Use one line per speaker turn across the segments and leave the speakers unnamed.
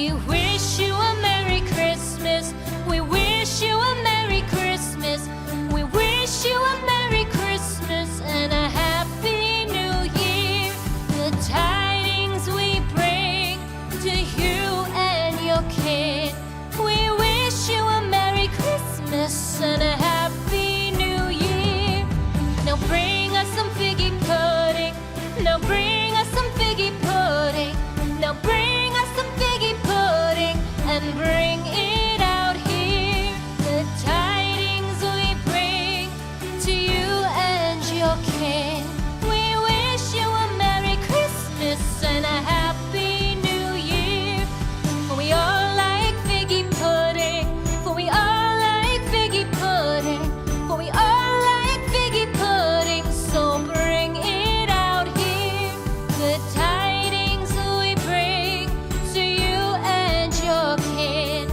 We wish you a Merry Christmas. We wish you a Merry Christmas. We wish you a Merry Christmas and a Happy New Year. The tidings we bring to you and your kin. We wish you a Merry Christmas and a Happy New Year. Now bring us some figgy pudding. Now bring us some figgy pudding. Now bring us some figgy pudding and bring it out here. The tidings we bring to you and your kin. We wish you a Merry Christmas and a Happy New Year. For we all like figgy pudding. For we all like figgy pudding. For we all like figgy pudding. So bring it out here. The tidings we bring to you and your kin.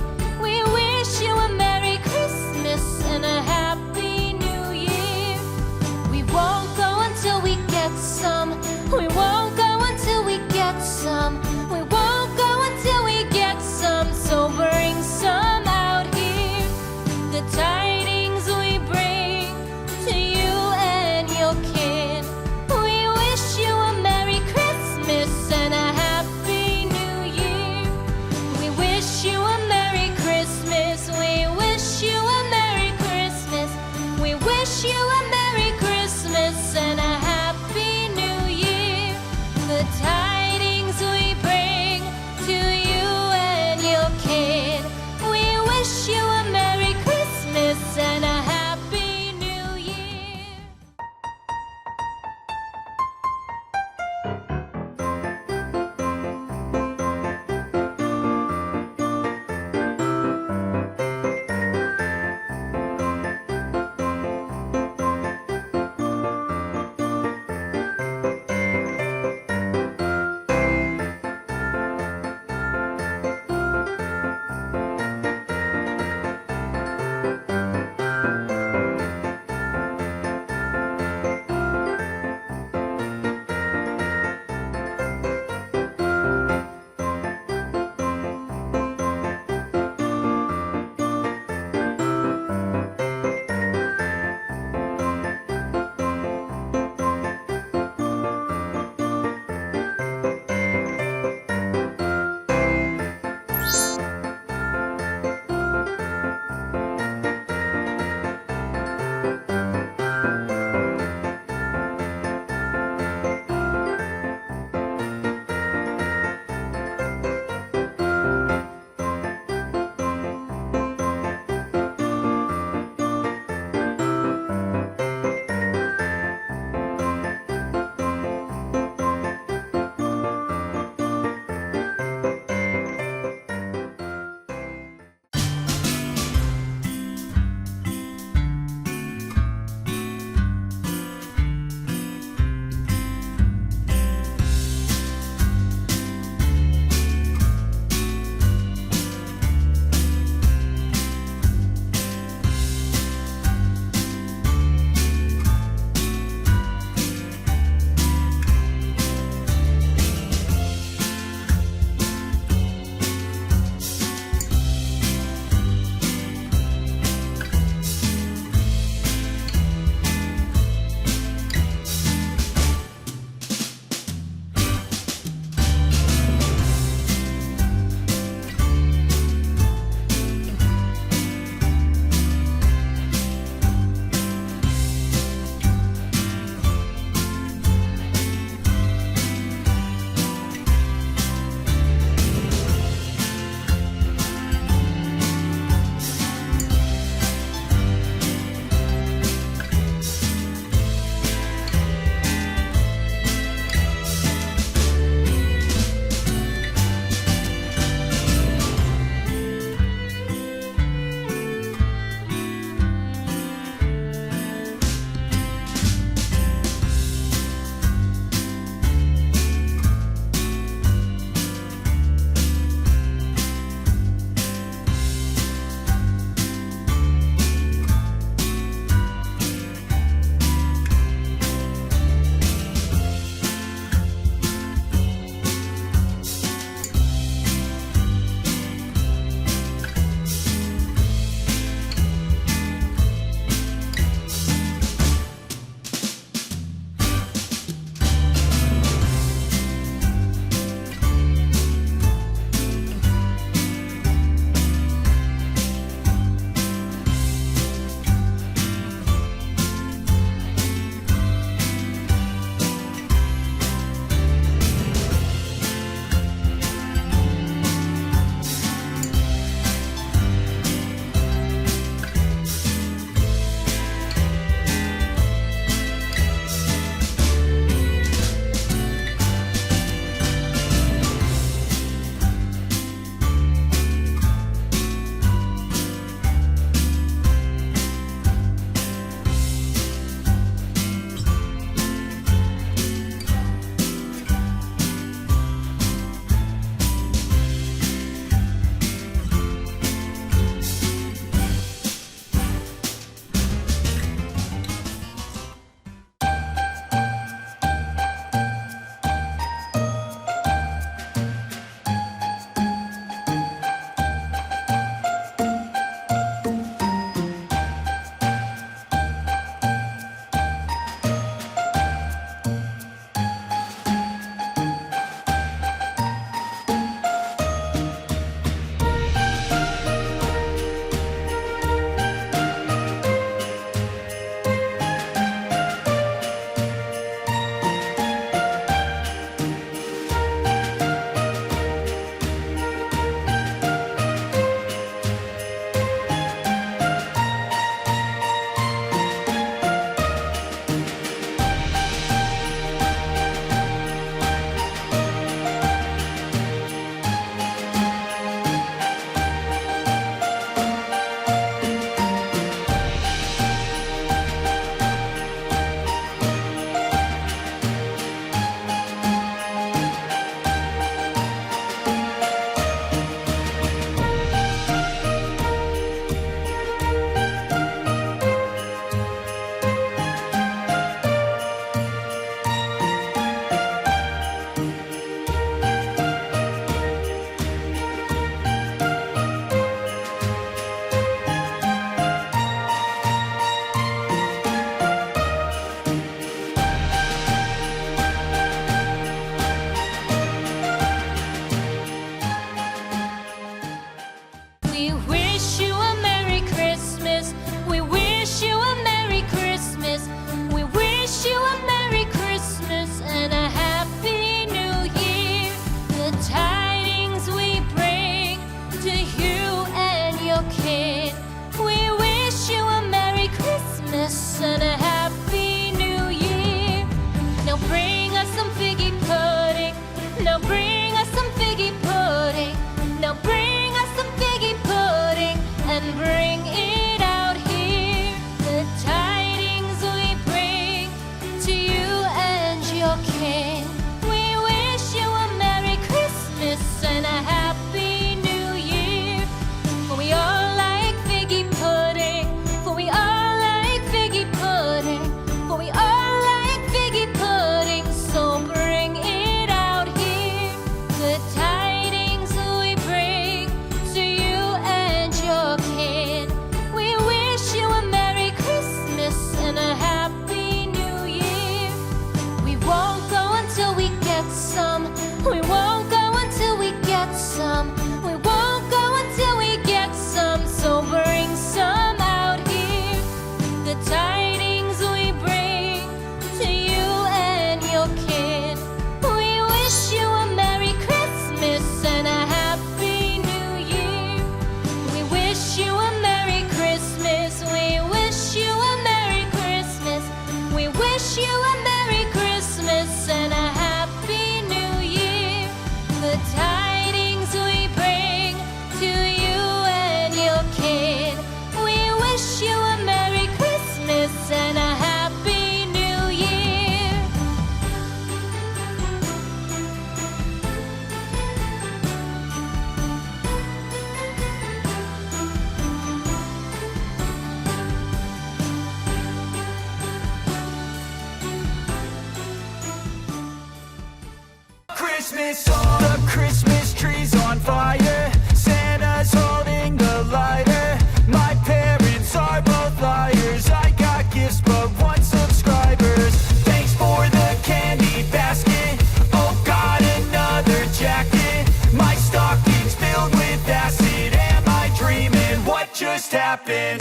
Christmas song. The Christmas tree's on fire, Santa's holding the lighter. My parents are both liars, I got gifts but 1 subscribers. Thanks for the candy basket, oh got another jacket. My stocking's filled with acid, am I dreaming? What just happened?